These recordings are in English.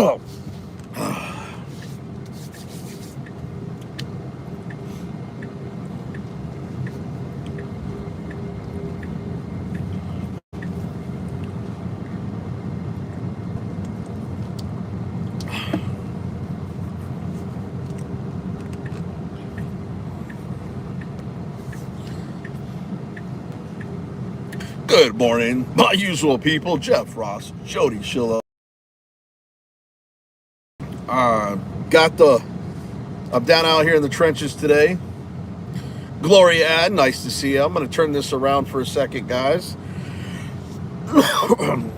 Good morning, my usual people, Jeff Ross, Jody Schiller. I'm down out here in the trenches today. Gloria Ad, nice to see you. I'm going to turn this around for a second, guys.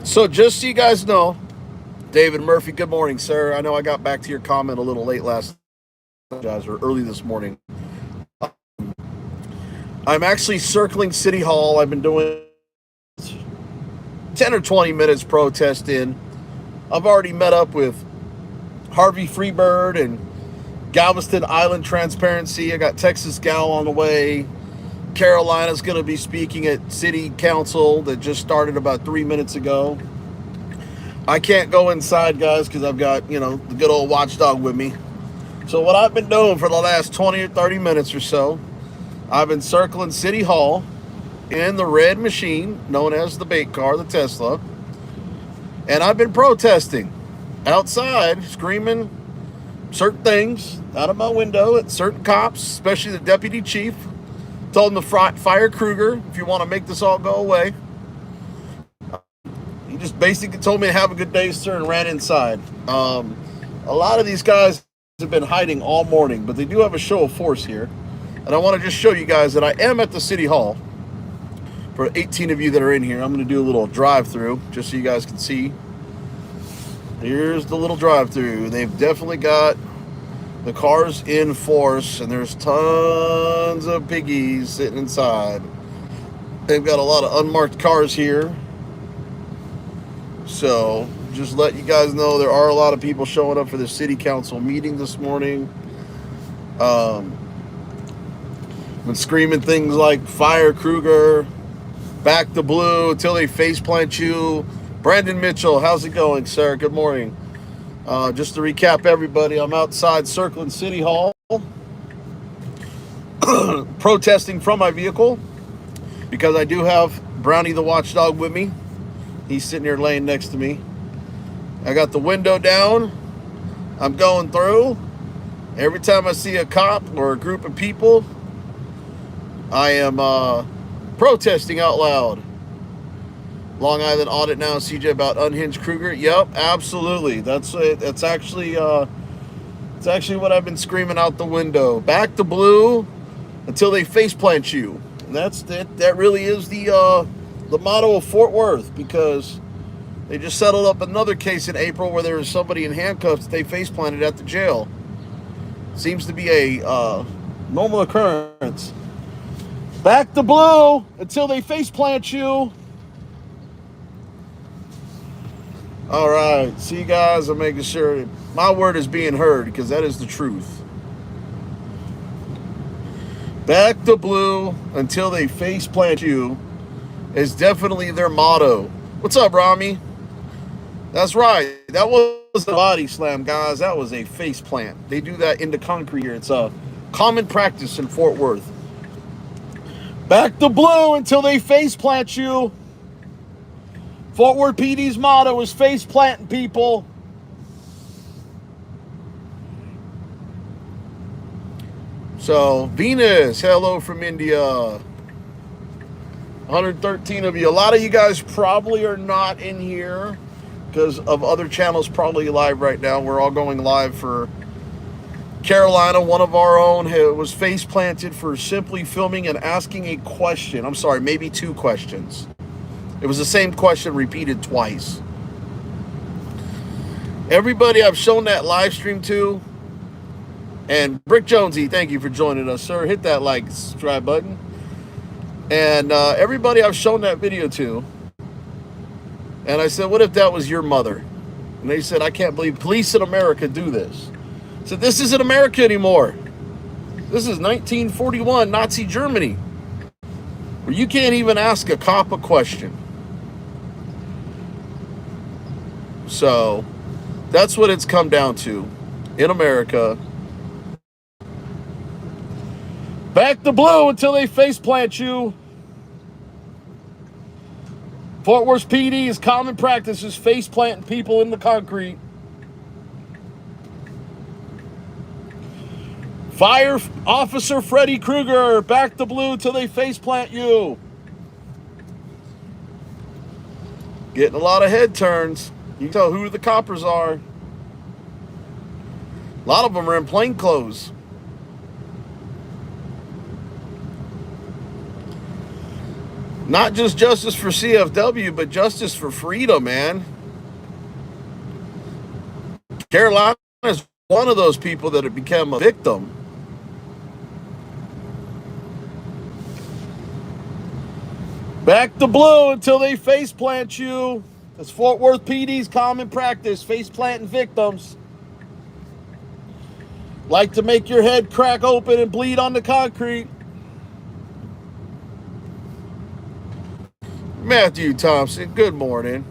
So just so you guys know, David Murphy, good morning, sir. I know I got back to your comment a little late last night, or early this morning. I'm actually circling City Hall. I've been doing 10 or 20 minutes protesting. I've already met up with Harvey Freebird and Galveston Island Transparency. I got Texas Gal on the way. Carolina's going to be speaking at City Council that just started about 3 minutes ago. I can't go inside, guys, because I've got, the good old watchdog with me. So what I've been doing for the last 20 or 30 minutes or so, I've been circling City Hall in the red machine known as the bait car, the Tesla, and I've been protesting outside, screaming certain things out of my window at certain cops, especially the deputy chief. Told him to fire Krueger if you want to make this all go away. He just basically told me to have a good day, sir, and ran inside. A lot of these guys have been hiding all morning, but they do have a show of force here, and I want to just show you guys that I am at the City Hall. For 18 of you that are in here, I'm going to do a little drive-through just so you guys can see. Here's the little drive-through. They've definitely got the cars in force, and there's tons of piggies sitting inside. They've got a lot of unmarked cars here. So just let you guys know there are a lot of people showing up for the city council meeting this morning. Been screaming things like fire Krueger, back to blue until they faceplant you. Brandon Mitchell, how's it going, sir? Good morning. Just to recap, everybody, I'm outside circling City Hall, protesting from my vehicle because I do have Brownie the watchdog with me. He's sitting here laying next to me. I got the window down. I'm going through. Every time I see a cop or a group of people, I am protesting out loud. Long Island audit now, CJ, about unhinged Krueger. Yep, absolutely. That's actually what I've been screaming out the window. Back to blue until they faceplant you. And that really is the motto of Fort Worth, because they just settled up another case in April where there was somebody in handcuffs that they faceplanted at the jail. Seems to be a normal occurrence. Back to blue until they faceplant you. All right, see, guys, I'm making sure my word is being heard, because that is the truth. Back to blue until they faceplant you is definitely their motto. What's up, Rami? That's right. That was a body slam, guys. That was a faceplant. They do that into concrete here. It's a common practice in Fort Worth. Back to blue until they faceplant you. Fort Worth PD's motto is face planting people. So, Venus, hello from India. 113 of you. A lot of you guys probably are not in here because of other channels probably live right now. We're all going live for Carolina. One of our own was face planted for simply filming and asking a question. I'm sorry, maybe two questions. It was the same question repeated twice. Everybody I've shown that live stream to, and Brick Jonesy, thank you for joining us, sir. Hit that like, subscribe button. And everybody I've shown that video to, and I said, what if that was your mother? And they said, I can't believe police in America do this. I said, this isn't America anymore. This is 1941 Nazi Germany, where you can't even ask a cop a question. So That's what it's come down to in America. Back to blue until they face plant you. Fort Worth PD's common practice is face planting people in the concrete. Fire Officer Freddy Krueger, back to blue till they face plant you. Getting a lot of head turns. You can tell who the coppers are. A lot of them are in plain clothes. Not just justice for CFW, but justice for freedom, man. Carolina is one of those people that have become a victim. Back to blue until they face plant you. That's Fort Worth PD's common practice, face planting victims. Like to make your head crack open and bleed on the concrete. Matthew Thompson, good morning.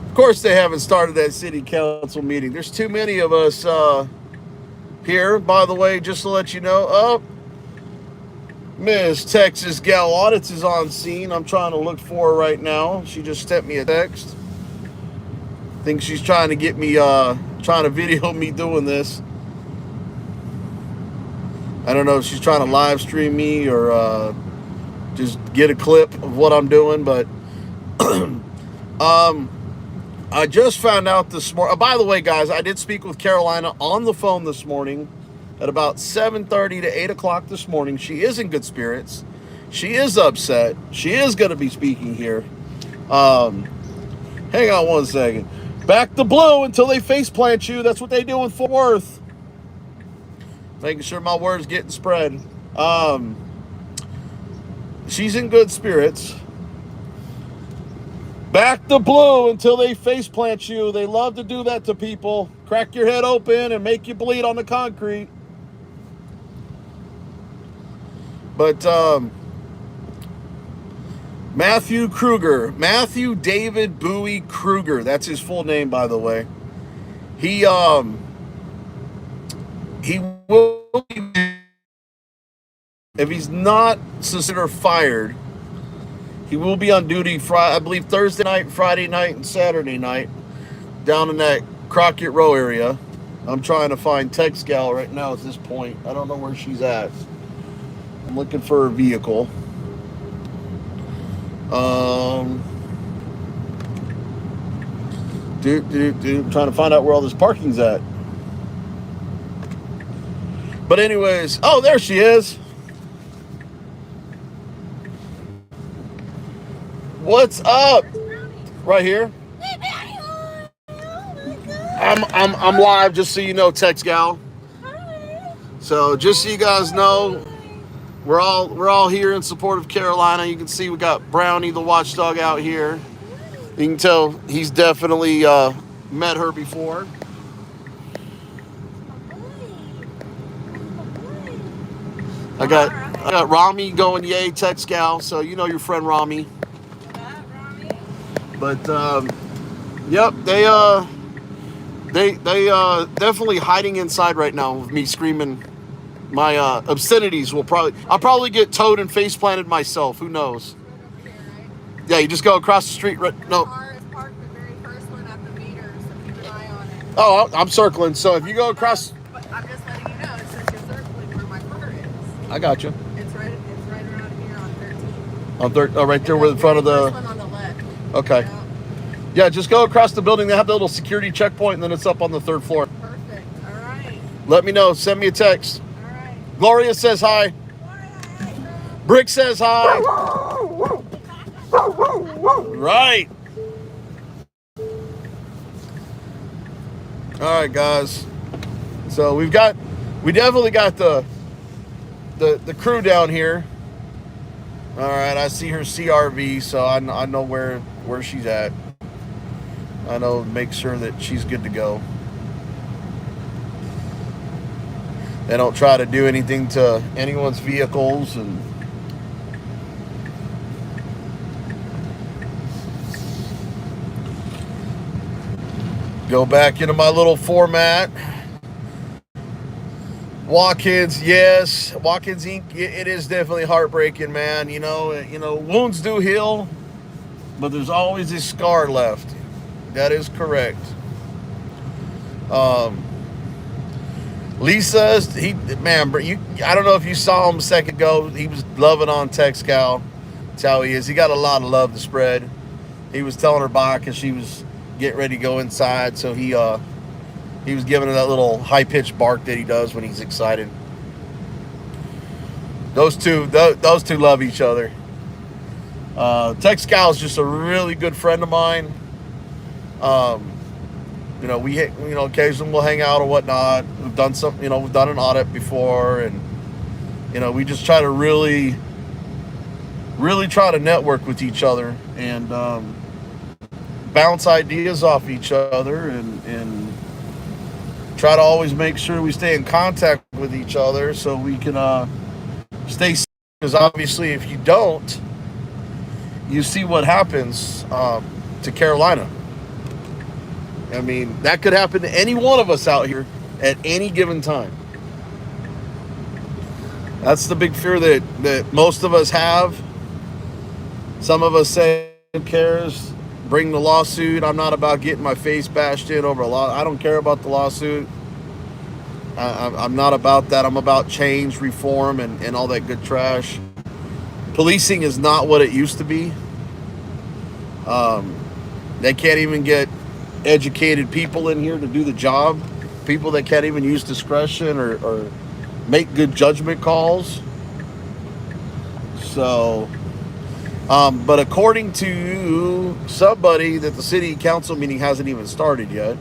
Of course, they haven't started that city council meeting. There's too many of us here. By the way, just to let you know, Miss Texas Gal Audits is on scene. I'm trying to look for her right now. She just sent me a text. I think she's trying to get me, trying to video me doing this. I don't know if she's trying to live stream me or just get a clip of what I'm doing, but I just found out this morning. By the way, guys, I did speak with Carolina on the phone this morning at about 7:30 to 8 o'clock this morning. She is in good spirits. She is upset. She is going to be speaking here. Hang on one second. Back to blue until they face plant you. That's what they do in Fort Worth. Making sure my words getting spread. She's in good spirits. Back to blue until they face plant you. They love to do that to people. Crack your head open and make you bleed on the concrete. But Matthew Krueger, Matthew David Bowie Krueger, that's his full name, by the way. He will be, if he's not considered fired, he will be on duty Friday, I believe Thursday night, Friday night, and Saturday night down in that Crockett Row area. I'm trying to find Tex Gal right now at this point. I don't know where she's at. I'm looking for her vehicle. I'm trying to find out where all this parking's at. But anyways, oh, there she is. What's up? Right here. I'm live, just so you know, Tex Gal. So just so you guys know, we're all here in support of Carolina. You can see we got Brownie the watchdog out here. You can tell he's definitely met her before. I got Rami going yay, Tex Gal. So you know your friend Rami. But yep, they definitely hiding inside right now with me screaming my obscenities. I'll probably get towed and face planted myself. Who knows? Yeah, you just go across the street. No. The car is parked the very first one at the meter, so keep an eye on it. Oh, I'm circling. So if you go across, but I'm just letting you know, since you're circling where my car is. I got you. It's right around here on 13. On oh, right there, where in front of the. First one on the left. Okay. Yeah, just go across the building. They have the little security checkpoint, and then it's up on the 3rd floor. Perfect. All right. Let me know. Send me a text. All right. Gloria says hi. Brick says hi. Right. All right, guys. So we definitely got the crew down here. All right, I see her CRV, so I know where she's at. I know, make sure that she's good to go. They don't try to do anything to anyone's vehicles. And Go back into my little format. Watkins, yes. Watkins Inc. It is definitely heartbreaking, man. You know, wounds do heal, but there's always a scar left. That is correct. Lisa's, man, I don't know if you saw him a second ago. He was loving on TexCal. That's how he is. He got a lot of love to spread. He was telling her bye because she was getting ready to go inside, so he was giving her that little high-pitched bark that he does when he's excited. Those two love each other. TexCal is just a really good friend of mine. Occasionally we'll hang out or whatnot. We've done we've done an audit before, and we just try to really try to network with each other and bounce ideas off each other and try to always make sure we stay in contact with each other so we can stay safe. Because obviously if you don't, you see what happens to Carolina. I mean, that could happen to any one of us out here at any given time. That's the big fear that most of us have. Some of us say, who cares? Bring the lawsuit. I'm not about getting my face bashed in over a law. I don't care about the lawsuit. I'm not about that. I'm about change, reform, and all that good trash. Policing is not what it used to be. They can't even get educated people in here to do the job. People that can't even use discretion or make good judgment calls. So, but according to somebody that the city council meeting hasn't even started yet.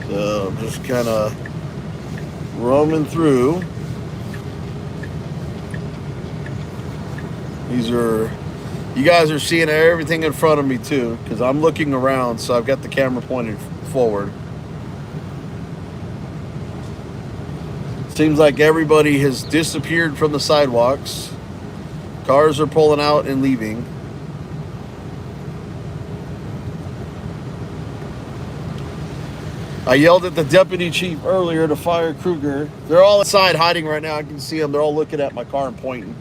So I'm just kind of roaming through. You guys are seeing everything in front of me too, because I'm looking around, so I've got the camera pointed forward. Seems like everybody has disappeared from the sidewalks. Cars are pulling out and leaving. I yelled at the deputy chief earlier to fire Krueger. They're all inside hiding right now. I can see them. They're all looking at my car and pointing.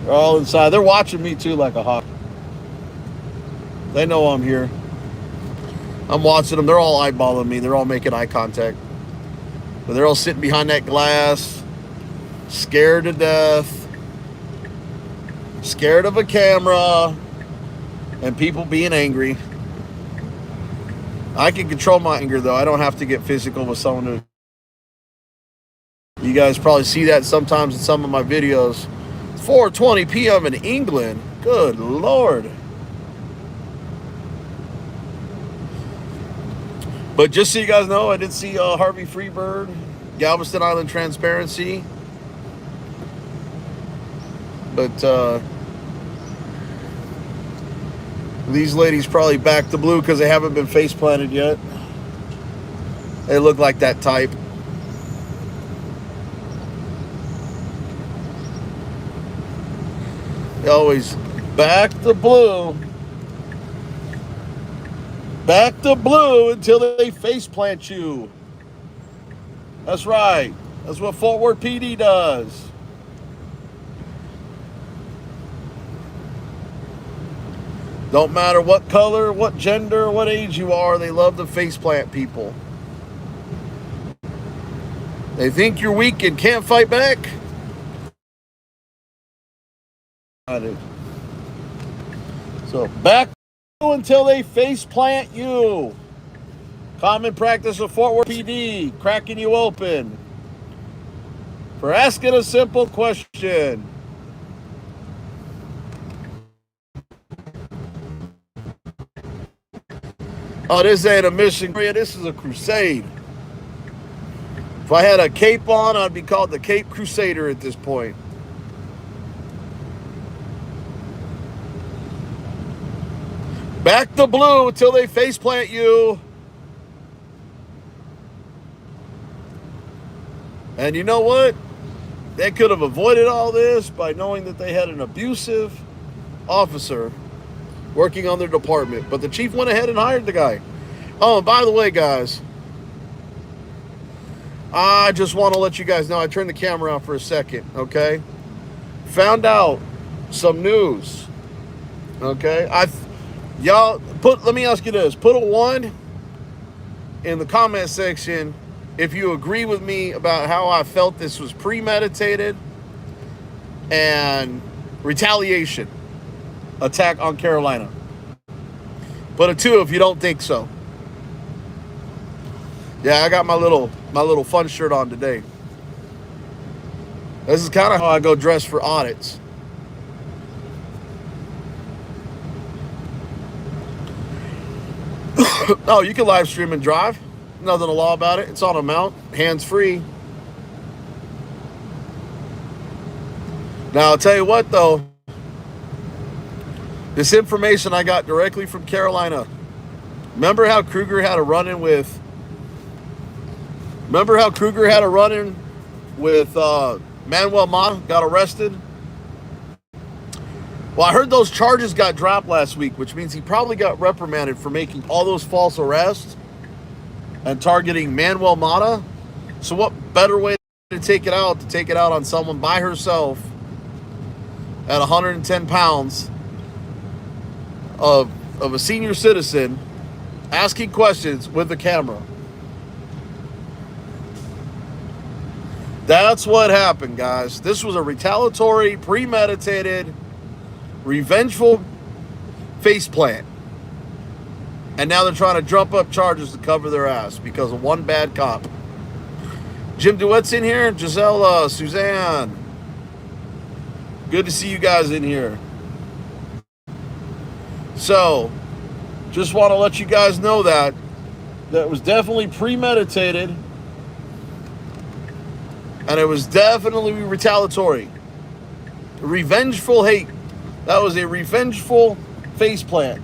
They're all inside. They're watching me too like a hawk. They know I'm here. I'm watching them. They're all eyeballing me. They're all making eye contact. But they're all sitting behind that glass, scared to death, scared of a camera, and people being angry. I can control my anger, though. I don't have to get physical with someone who... You guys probably see that sometimes in some of my videos. 4:20 p.m. in England. Good Lord. But just so you guys know, I did see Harvey Freebird, Galveston Island Transparency. But these ladies probably back the blue because they haven't been face planted yet. They look like that type. They always back the blue. Back the blue until they face plant you. That's right. That's what Fort Worth PD does. Don't matter what color, what gender, what age you are, they love to face plant people. They think you're weak and can't fight back. So back until they face plant you. Common practice of Fort Worth PD, cracking you open for asking a simple question. Oh, this ain't a mission. This is a crusade. If I had a cape on, I'd be called the Cape Crusader at this point. Back the blue until they face plant you. And you know what? They could have avoided all this by knowing that they had an abusive officer working on their department. But the chief went ahead and hired the guy. Oh, and by the way, guys, I just want to let you guys know, I turned the camera off for a second, okay? Found out some news, okay? Let me ask you this. Put a 1 in the comment section if you agree with me about how I felt this was premeditated and retaliation attack on Carolina. Put a 2 if you don't think so. Yeah, I got my little fun shirt on today. This is kind of how I go dress for audits. Oh, you can live stream and drive. Nothing to law about it. It's on a mount, hands free. Now, I'll tell you what, though. This information I got directly from Carolina. Remember how Krueger had a run-in with Manuel Mata, got arrested? Well, I heard those charges got dropped last week, which means he probably got reprimanded for making all those false arrests and targeting Manuel Mata. So what better way to take it out on someone by herself at 110 pounds of a senior citizen asking questions with the camera. That's what happened, guys. This was a retaliatory, premeditated, revengeful faceplant. And now they're trying to jump up charges to cover their ass because of one bad cop. Jim DeWitt's in here. Gisela, Suzanne. Good to see you guys in here. So, just want to let you guys know that was definitely premeditated. And it was definitely retaliatory. Revengeful hate. That was a revengeful faceplant.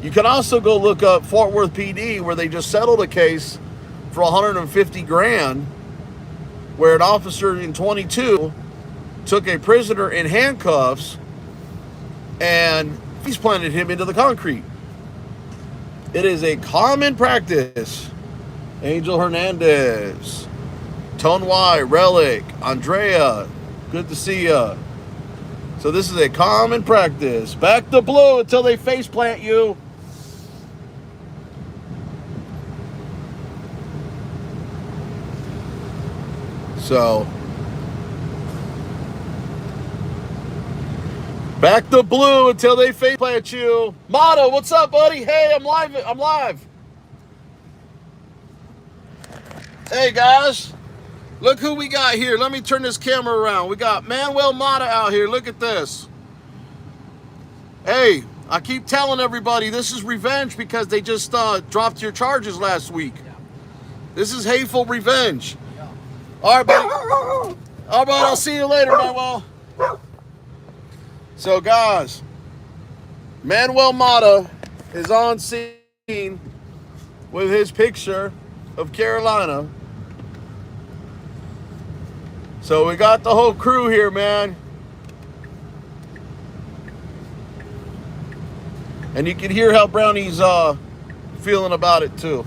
You can also go look up Fort Worth PD, where they just settled a case for 150 grand, where an officer in 22 took a prisoner in handcuffs and faceplanted him into the concrete. It is a common practice. Angel Hernandez, Tone Y, Relic, Andrea, good to see ya. So this is a common practice. Back the blue until they faceplant you. So, back the blue until they faceplant you. Motto, what's up, buddy? Hey, I'm live. Hey, guys. Look who we got here. Let me turn this camera around. We got Manuel Mata out here. Look at this. Hey, I keep telling everybody this is revenge because they just dropped your charges last week. Yeah. This is hateful revenge. Yeah. All right, buddy. All right, buddy. I'll see you later, Manuel. So, guys, Manuel Mata is on scene with his picture of Carolina. So we got the whole crew here, man. And you can hear how Brownie's feeling about it too.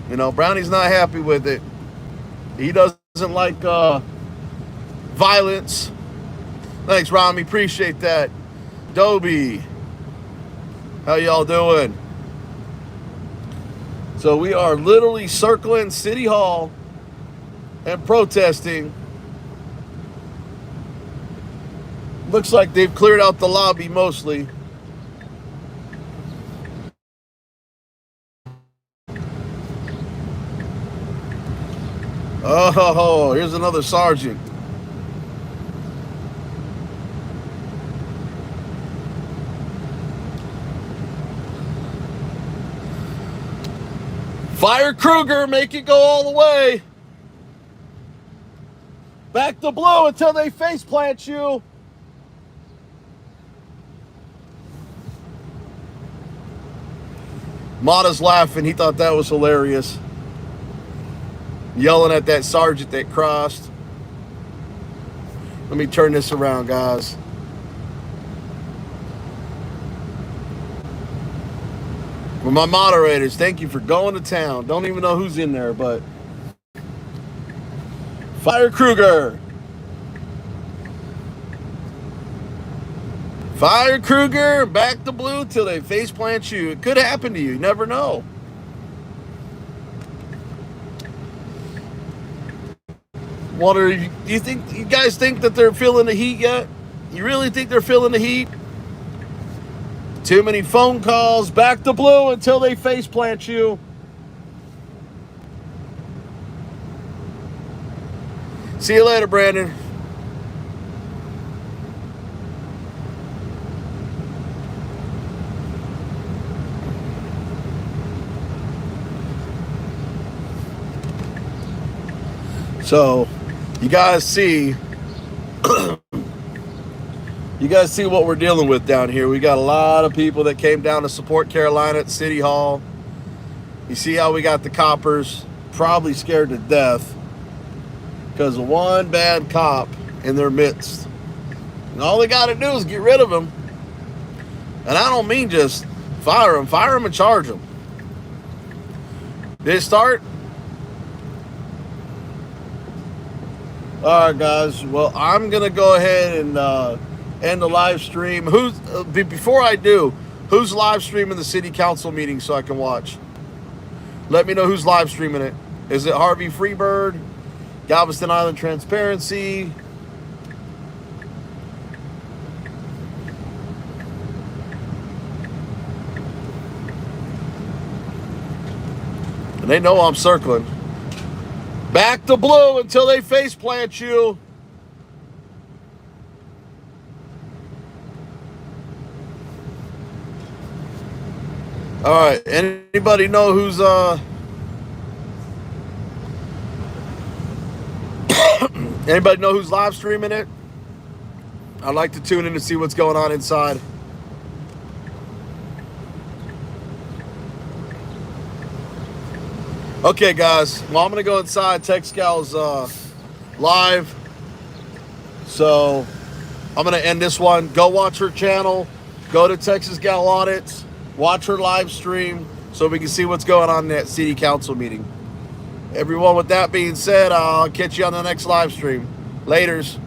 You know, Brownie's not happy with it. He doesn't like violence. Thanks, Rami. Appreciate that. Dobie, how y'all doing? So we are literally circling City Hall and protesting. Looks like they've cleared out the lobby mostly. Oh, here's another sergeant. Fire Krueger, make it go all the way. Back the blue until they faceplant you. Mata's laughing. He thought that was hilarious. yelling at that sergeant that crossed. Let me turn this around, guys. Well, my moderators, thank you for going to town. Don't even know who's in there, but Fire Krueger. Fire Krueger, back to blue till they face plant you. It could happen to you. You never know. What are you? Do you guys think that they're feeling the heat yet? You really think they're feeling the heat? Too many phone calls. Back to blue until they face plant you. See you later, Brandon. So, you guys see what we're dealing with down here. We got a lot of people that came down to support Carolina at City Hall. You see how we got the coppers probably scared to death because of one bad cop in their midst. And all they got to do is get rid of him. And I don't mean just fire him and charge him. Did it start? All right, guys. Well, I'm going to go ahead and end the live stream. Before I do, who's live streaming the city council meeting so I can watch? Let me know who's live streaming it. Is it Harvey Freebird, Galveston Island Transparency? And they know I'm circling. Back to blue until they face plant you. All right. Anybody know who's anybody know who's live streaming it? I'd like to tune in to see what's going on inside. Okay, guys. Well, I'm going to go inside. TechScal's live. So I'm going to end this one. Go watch her channel. Go to Texas Gal Audits. Watch her live stream so we can see what's going on in that city council meeting. Everyone, with that being said, I'll catch you on the next live stream. Laters.